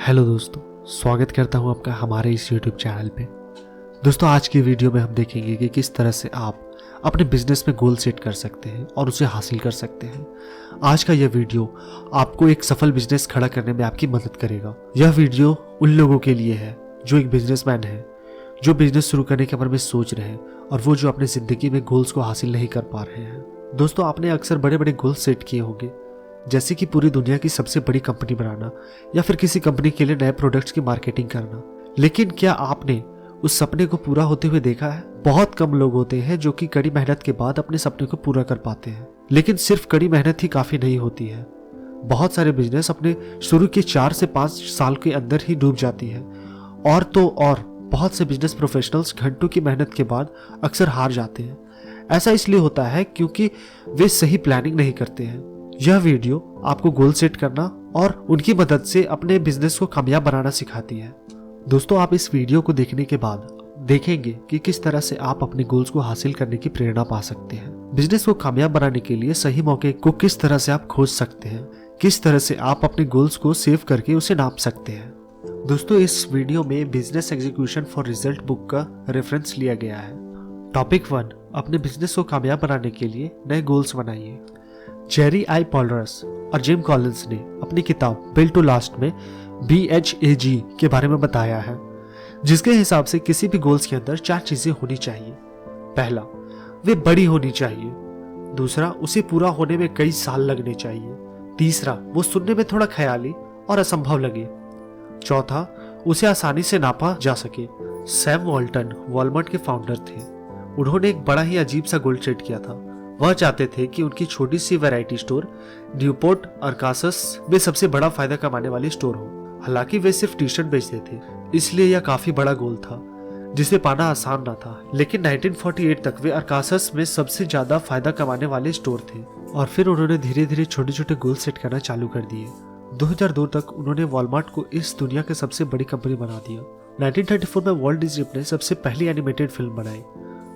Hello दोस्तों, स्वागत करता हूं आपका हमारे इस YouTube चैनल पे। दोस्तों, आज की वीडियो में हम देखेंगे कि किस तरह से आप अपने बिजनेस में गोल सेट कर सकते हैं और उसे हासिल कर सकते हैं। आज का यह वीडियो आपको एक सफल बिजनेस खड़ा करने में आपकी मदद करेगा। यह वीडियो उन लोगों के लिए है जो एक बिजनेसमैन है, जो बिजनेस शुरू करने के बारे में सोच रहे हैं और वो जो अपनी जिंदगी में गोल्स को हासिल नहीं कर पा रहे हैं। दोस्तों, आपने अक्सर बड़े बड़े गोल सेट किए होंगे, जैसे कि पूरी दुनिया की सबसे बड़ी कंपनी बनाना या फिर किसी कंपनी के लिए नए प्रोडक्ट्स की मार्केटिंग करना। लेकिन क्या आपने उस सपने को पूरा होते हुए देखा है? बहुत कम लोग होते हैं जो कि कड़ी मेहनत के बाद अपने सपने को पूरा कर पाते हैं। लेकिन सिर्फ कड़ी मेहनत ही काफी नहीं होती है। बहुत सारे बिजनेस अपने शुरू के 4 से 5 साल के अंदर ही डूब जाती है। और तो और बहुत से बिजनेस प्रोफेशनल्स घंटों की मेहनत के बाद अक्सर हार जाते हैं। ऐसा इसलिए होता है क्योंकि वे सही प्लानिंग नहीं करते हैं। यह वीडियो आपको गोल सेट करना और उनकी मदद से अपने बिजनेस को कामयाब बनाना सिखाती है। दोस्तों, आप इस वीडियो को देखने के बाद देखेंगे कि किस तरह से आप अपने गोल्स को हासिल करने की प्रेरणा पा सकते हैं। बिजनेस को कामयाब बनाने के लिए सही मौके को किस तरह से आप खोज सकते हैं, किस तरह से आप अपने गोल्स को सेव करके उसे नाप सकते हैं। दोस्तों, इस वीडियो में business execution for result book का रेफरेंस लिया गया है। टॉपिक 1, अपने बिजनेस को कामयाब बनाने के लिए नए गोल्स बनाइए। जेरी आई पॉलरस और जिम कॉलिंस ने अपनी किताब बिल्ड टू लास्ट में BHAG के बारे में बताया है, जिसके हिसाब से किसी भी गोल्स के अंदर 4 चीजें होनी चाहिए। पहला, वे बड़ी होनी चाहिए। दूसरा, उसे पूरा होने में कई साल लगने चाहिए। तीसरा, वो सुनने में थोड़ा ख्याली और असंभव लगे। चौथा, उसे आसानी से नापा जा सके। सैम वॉल्टन वॉलमार्ट के फाउंडर थे। उन्होंने एक बड़ा ही अजीब सा गोल सेट किया था। वह चाहते थे कि उनकी छोटी सी वैरायटी स्टोर न्यूपोर्ट अरकानसास में सबसे बड़ा फायदा कमाने वाली स्टोर हो। हालांकि वे सिर्फ टी शर्ट बेचते थे, इसलिए यह काफी बड़ा गोल था जिसे पाना आसान न था। लेकिन 1948 तक वे अरकानसास में सबसे ज्यादा फायदा कमाने वाले स्टोर थे और फिर उन्होंने धीरे धीरे छोटे छोटे गोल सेट करना चालू कर दिए। 2002 तक उन्होंने वॉलमार्ट को इस दुनिया की सबसे बड़ी कंपनी बना दिया। 1934 में वॉल्ट डिज्नी ने सबसे पहली एनिमेटेड फिल्म बनाई।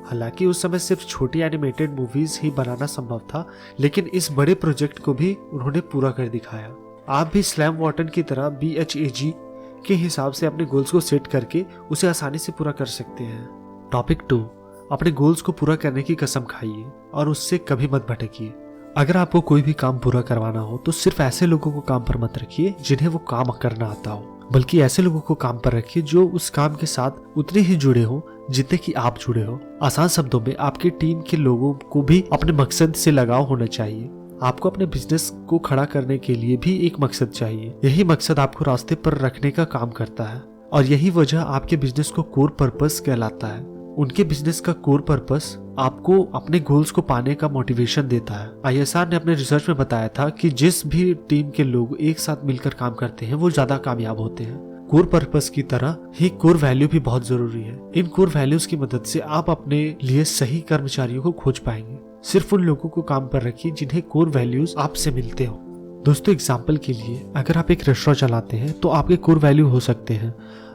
हालांकि उस समय सिर्फ छोटी एनिमेटेड मूवीज ही बनाना संभव था, लेकिन इस बड़े प्रोजेक्ट को भी उन्होंने पूरा कर दिखाया। आप भी सैम वॉल्टन की तरह BHAG के हिसाब से अपने गोल्स को सेट करके उसे आसानी से पूरा कर सकते हैं। टॉपिक 2, अपने गोल्स को पूरा करने की कसम खाइए और उससे कभी मत भटकिए। अगर आपको कोई भी काम पूरा करवाना हो तो सिर्फ ऐसे लोगों को काम पर मत रखिए जिन्हें वो काम करना आता हो, बल्कि ऐसे लोगों को काम पर रखिए जो उस काम के साथ उतने ही जुड़े हो जितने कि आप जुड़े हो। आसान शब्दों में, आपकी टीम के लोगों को भी अपने मकसद से लगाव होना चाहिए। आपको अपने बिजनेस को खड़ा करने के लिए भी एक मकसद चाहिए। यही मकसद आपको रास्ते पर रखने का काम करता है और यही वजह आपके बिजनेस को कोर पर्पस कहलाता है। उनके बिजनेस का कोर पर्पस आपको अपने गोल्स को पाने का मोटिवेशन देता है। ISR ने अपने रिसर्च में बताया था कि जिस भी टीम के लोग एक साथ मिलकर काम करते हैं वो ज्यादा कामयाब होते हैं। कोर पर्पस की तरह ही कोर वैल्यू भी बहुत जरूरी है। इन कोर वैल्यूज की मदद से आप अपने लिए सही कर्मचारियों को खोज पाएंगे। सिर्फ उन लोगों को काम पर रखिए जिन्हें कोर वैल्यूज आपसे मिलते हो। दोस्तों, एग्जाम्पल के लिए, अगर आप एक रेस्टोरेंट चलाते हैं तो आपके कोर वैल्यू हो सकते हैं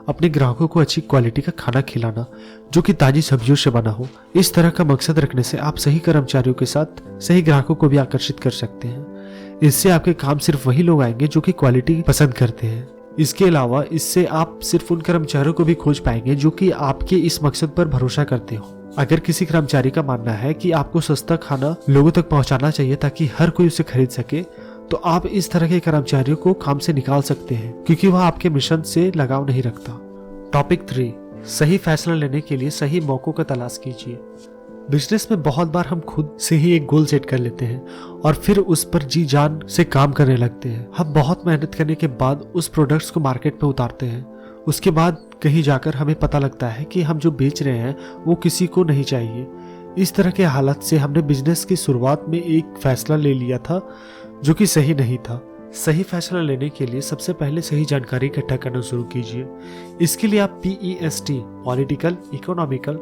अपने ग्राहकों को अच्छी क्वालिटी का खाना खिलाना जो कि ताजी सब्जियों से बना हो। इस तरह का मकसद रखने से आप सही कर्मचारियों के साथ सही ग्राहकों को भी आकर्षित कर सकते हैं। इससे आपके काम सिर्फ वही लोग आएंगे जो कि क्वालिटी पसंद करते हैं। इसके अलावा इससे आप सिर्फ उन कर्मचारियों को भी खोज पाएंगे जो कि आपके इस मकसद पर भरोसा करते हो। अगर किसी कर्मचारी का मानना है कि आपको सस्ता खाना लोगों तक पहुंचाना चाहिए ताकि हर कोई उसे खरीद सके, तो आप इस तरह के कर्मचारियों को काम से निकाल सकते हैं क्योंकि वह आपके मिशन से लगाव नहीं रखता। टॉपिक 3, सही फैसला लेने के लिए सही मौकों का तलाश कीजिए। बिजनेस में बहुत बार हम खुद से ही एक गोल सेट कर लेते हैं और फिर उस पर जी जान से काम करने लगते हैं। हम बहुत मेहनत करने के बाद उस प्रोडक्ट्स को मार्केट में उतारते हैं। उसके बाद कहीं जाकर हमें पता लगता है कि हम जो बेच रहे हैं वो किसी को नहीं चाहिए। इस तरह के हालत से हमने बिजनेस की शुरुआत में एक फैसला ले लिया था जो कि सही नहीं था। सही फैसला लेने के लिए सबसे पहले सही जानकारी इकट्ठा करना शुरू कीजिए। इसके लिए आप PEST political, economical,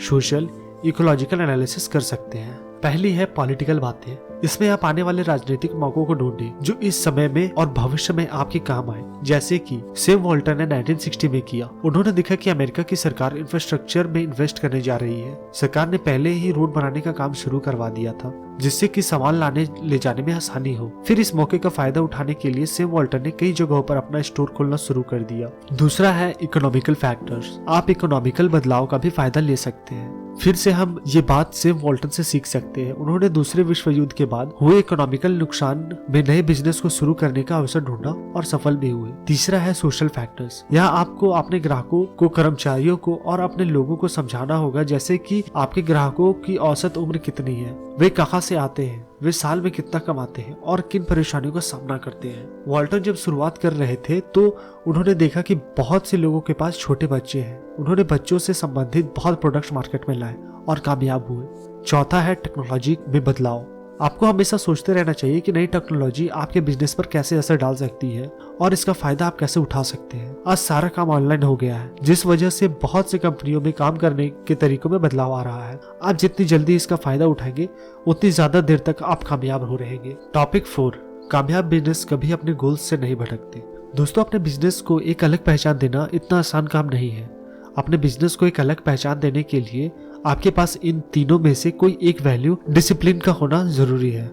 social, ecological analysis कर सकते हैं। पहली है पॉलिटिकल बातें। इसमें आप आने वाले राजनीतिक मौकों को ढूंढें जो इस समय में और भविष्य में आपके काम आए, जैसे कि सैम वॉल्टर ने 1960 में किया। उन्होंने देखा कि अमेरिका की सरकार इंफ्रास्ट्रक्चर में इन्वेस्ट करने जा रही है। सरकार ने पहले ही रोड बनाने का काम शुरू करवा दिया था जिससे कि सामान लाने ले जाने में आसानी हो। फिर इस मौके का फायदा उठाने के लिए सैम वॉल्टर ने कई जगहों पर अपना स्टोर खोलना शुरू कर दिया। दूसरा है इकोनॉमिकल फैक्टर्स। आप इकोनॉमिकल बदलाव का भी फायदा ले सकते हैं। फिर से हम ये बात सैम वॉल्टन से सीख सकते हैं। उन्होंने दूसरे विश्व युद्ध के बाद हुए इकोनॉमिकल नुकसान में नए बिजनेस को शुरू करने का अवसर ढूंढा और सफल भी हुए। तीसरा है सोशल फैक्टर्स। यहाँ आपको अपने ग्राहकों को, कर्मचारियों को और अपने लोगों को समझाना होगा, जैसे कि आपके ग्राहकों की औसत उम्र कितनी है, वे कहाँ से आते हैं, वे साल में कितना कमाते हैं और किन परेशानियों का सामना करते हैं। वॉल्टन जब शुरुआत कर रहे थे तो उन्होंने देखा कि बहुत से लोगों के पास छोटे बच्चे हैं। उन्होंने बच्चों से संबंधित बहुत प्रोडक्ट्स मार्केट में लाए और कामयाब हुए। चौथा है टेक्नोलॉजी में बदलाव। आपको हमेशा सोचते रहना चाहिए कि नई टेक्नोलॉजी आपके बिजनेस पर कैसे असर डाल सकती है और इसका फायदा आप कैसे उठा सकते हैं। आज सारा काम ऑनलाइन हो गया है, जिस वजह से बहुत सी कंपनियों में काम करने के तरीकों में बदलाव आ रहा है। आप जितनी जल्दी इसका फायदा उठाएंगे उतनी ज्यादा देर तक आप कामयाब हो रहेंगे। टॉपिक 4, कामयाब बिजनेस कभी अपने गोल्स से नहीं भटकते। दोस्तों, अपने बिजनेस को एक अलग पहचान देना इतना आसान काम नहीं है। अपने बिजनेस को एक अलग पहचान देने के लिए आपके पास इन तीनों में से कोई एक वैल्यू डिसिप्लिन का होना जरूरी है।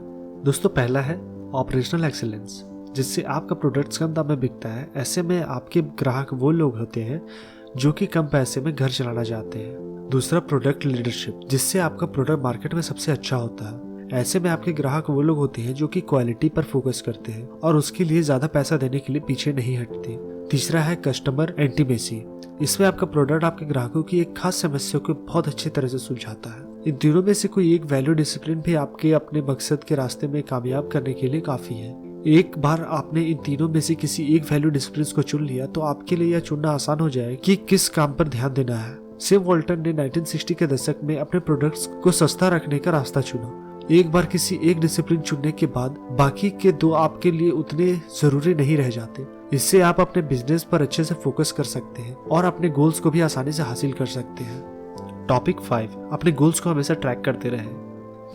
दोस्तों, पहला है ऑपरेशनल एक्सीलेंस, जिससे आपका प्रोडक्ट्स कम दाम में बिकता है। ऐसे में आपके ग्राहक वो लोग होते हैं जो कि कम पैसे में घर चलाना चाहते हैं। दूसरा, प्रोडक्ट लीडरशिप, जिससे आपका प्रोडक्ट मार्केट में सबसे अच्छा होता है। ऐसे में आपके ग्राहक वो लोग होते हैं जो कि क्वालिटी पर फोकस करते हैं और उसके लिए ज्यादा पैसा देने के लिए पीछे नहीं हटते। तीसरा है कस्टमर इंटीमेसी। इसमें आपका प्रोडक्ट आपके ग्राहकों की एक खास समस्या को बहुत अच्छी तरह से सुलझाता है। इन तीनों में से कोई एक वैल्यू डिसिप्लिन भी आपके अपने मकसद के रास्ते में कामयाब करने के लिए काफी है। एक बार आपने इन तीनों में से किसी एक वैल्यू डिसिप्लिन को चुन लिया तो आपके लिए यह चुनना आसान हो जाए कि किस काम पर ध्यान देना है। सैम वॉल्टन ने 1960 के दशक में अपने प्रोडक्ट्स को सस्ता रखने का रास्ता चुना। एक बार किसी एक डिसिप्लिन चुनने के बाद बाकी के दो आपके लिए उतने जरूरी नहीं रह जाते। इससे आप अपने बिजनेस पर अच्छे से फोकस कर सकते हैं और अपने गोल्स को भी आसानी से हासिल कर सकते हैं। टॉपिक 5, अपने गोल्स को हमेशा ट्रैक करते रहें।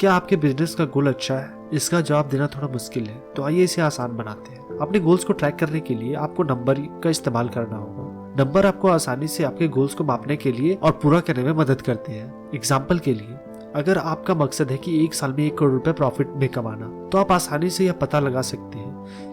क्या आपके बिजनेस का गोल अच्छा है? इसका जवाब देना थोड़ा मुश्किल है, तो आइए इसे आसान बनाते हैं। अपने गोल्स को ट्रैक करने के लिए आपको नंबर का इस्तेमाल करना होगा। नंबर आपको आसानी से आपके गोल्स को मापने के लिए और पूरा करने में मदद करते हैं। एग्जाम्पल के लिए, अगर आपका मकसद है कि एक साल में 1 करोड़ रुपए प्रॉफिट में कमाना, तो आप आसानी से यह पता लगा सकते हैं।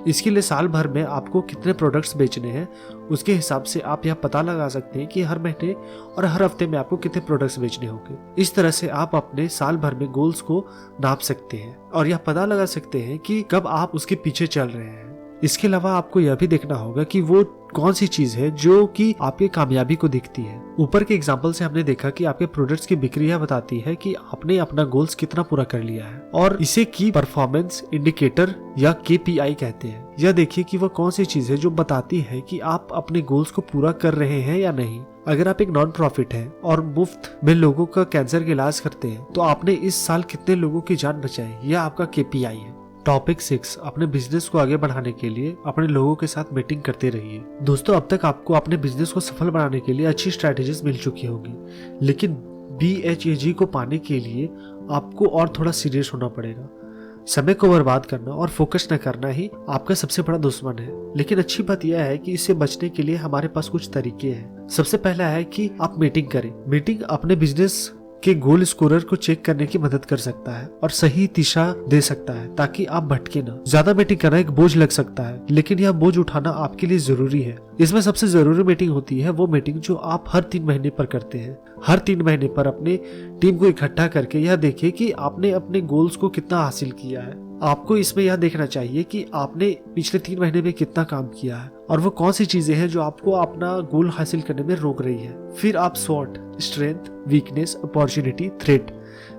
इसके लिए साल भर में आपको कितने प्रोडक्ट्स बेचने हैं, उसके हिसाब से आप यह पता लगा सकते हैं कि हर महीने और हर हफ्ते में आपको कितने प्रोडक्ट्स बेचने होंगे। इस तरह से आप अपने साल भर में गोल्स को नाप सकते हैं और यह पता लगा सकते हैं कि कब आप उसके पीछे चल रहे हैं। इसके अलावा आपको यह भी देखना होगा कि वो कौन सी चीज है जो कि आपकी कामयाबी को दिखती है। ऊपर के एग्जाम्पल से हमने देखा कि आपके प्रोडक्ट्स की बिक्री यह बताती है कि आपने अपना गोल्स कितना पूरा कर लिया है और इसे की परफॉर्मेंस इंडिकेटर या KPI कहते हैं। यह देखिए कि वह कौन सी चीज है जो बताती है कि आप अपने गोल्स को पूरा कर रहे हैं या नहीं। अगर आप एक नॉन प्रॉफिट है और मुफ्त में लोगों का कैंसर का इलाज करते हैं, तो आपने इस साल कितने लोगों की जान बचाई, यह आपका KPI है। टॉपिक 6, अपने बिजनेस को आगे बढ़ाने के लिए अपने लोगों के साथ मीटिंग करते रहिए। दोस्तों, अब तक आपको अपने बिजनेस को सफल बनाने के लिए अच्छी स्ट्रैटेजीज मिल चुकी होंगी, लेकिन BHAG को पाने के लिए आपको और थोड़ा सीरियस होना पड़ेगा। समय को बर्बाद करना और फोकस न करना ही आपका सबसे बड़ा दुश्मन है। लेकिन अच्छी बात यह है कि इससे बचने के लिए हमारे पास कुछ तरीके हैं। सबसे पहला है कि आप मीटिंग करें। मीटिंग अपने बिजनेस के गोल स्कोरर को चेक करने की मदद कर सकता है और सही दिशा दे सकता है ताकि आप भटके ना। ज्यादा मीटिंग करना एक बोझ लग सकता है, लेकिन यह बोझ उठाना आपके लिए जरूरी है। इसमें सबसे जरूरी मीटिंग होती है वो मीटिंग जो आप हर 3 महीने पर करते हैं। हर 3 महीने पर अपने टीम को इकट्ठा करके यह देखें कि आपने अपने गोल्स को कितना हासिल किया है। आपको इसमें यह देखना चाहिए कि आपने पिछले 3 महीने में कितना काम किया है और वो कौन सी चीजें हैं जो आपको अपना गोल हासिल करने में रोक रही है। फिर आप SWOT, strength, weakness, opportunity, threat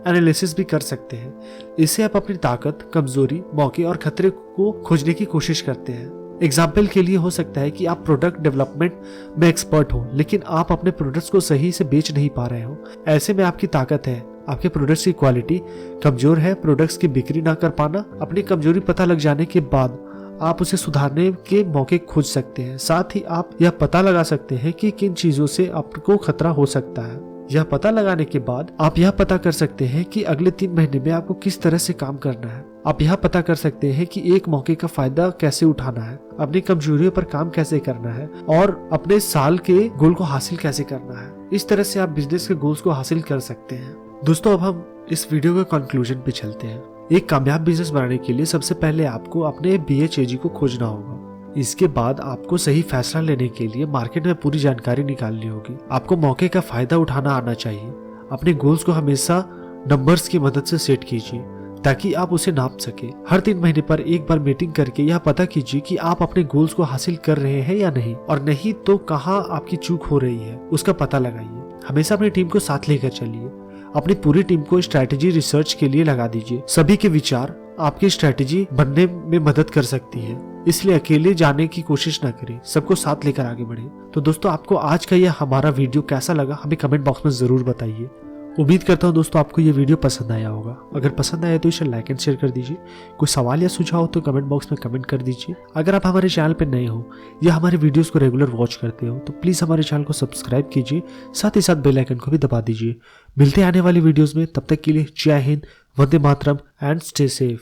analysis भी कर सकते हैं। इससे आप अपनी ताकत, कमजोरी, मौके और खतरे को खोजने की कोशिश करते हैं। एग्जाम्पल के लिए हो सकता है कि आप प्रोडक्ट डेवलपमेंट में एक्सपर्ट हो, लेकिन आप अपने प्रोडक्ट्स को सही से बेच नहीं पा रहे हो। ऐसे में आपकी ताकत है आपके प्रोडक्ट्स की क्वालिटी, कमजोर है प्रोडक्ट्स की बिक्री ना कर पाना। अपनी कमजोरी पता लग जाने के बाद आप उसे सुधारने के मौके खोज सकते हैं। साथ ही आप यह पता लगा सकते हैं कि किन चीजों से आपको खतरा हो सकता है। यह पता लगाने के बाद आप यह पता कर सकते हैं कि अगले 3 महीने में आपको किस तरह से काम करना है। आप यह पता कर सकते हैं कि एक मौके का फायदा कैसे उठाना है, अपनी कमजोरियों पर काम कैसे करना है और अपने साल के गोल को हासिल कैसे करना है। इस तरह से आप बिजनेस के गोल्स को हासिल कर सकते हैं। दोस्तों, अब हम इस वीडियो के कंक्लूजन पे चलते हैं। एक कामयाब बिजनेस बनाने के लिए सबसे पहले आपको अपने BHAG को खोजना होगा। इसके बाद आपको सही फैसला लेने के लिए मार्केट में पूरी जानकारी निकालनी होगी। आपको मौके का फायदा उठाना आना चाहिए। अपने गोल्स को हमेशा नंबर्स की मदद से सेट कीजिए ताकि आप उसे नाप सके। हर 3 महीने पर एक बार मीटिंग करके यह पता कीजिए कि आप अपने गोल्स को हासिल कर रहे हैं या नहीं, और नहीं तो कहाँ आपकी चूक हो रही है उसका पता लगाइए। हमेशा अपनी टीम को साथ लेकर चलिए। अपनी पूरी टीम को स्ट्रैटेजी रिसर्च के लिए लगा दीजिए। सभी के विचार आपकी स्ट्रैटेजी बनने में मदद कर सकती है, इसलिए अकेले जाने की कोशिश न करें, सबको साथ लेकर आगे बढ़े। तो दोस्तों, आपको आज का यह हमारा वीडियो कैसा लगा हमें कमेंट बॉक्स में जरूर बताइए। उम्मीद करता हूँ दोस्तों आपको ये वीडियो पसंद आया होगा। अगर पसंद आया तो इसे लाइक एंड शेयर कर दीजिए। कोई सवाल या सुझाव हो तो कमेंट बॉक्स में कमेंट कर दीजिए। अगर आप हमारे चैनल पर नए हो या हमारे वीडियोस को रेगुलर वॉच करते हो तो प्लीज़ हमारे चैनल को सब्सक्राइब कीजिए, साथ ही साथ बेल आइकन को भी दबा दीजिए। मिलते हैं आने वाली वीडियोज़ में, तब तक के लिए जय Hind, Vande Mataram and stay safe.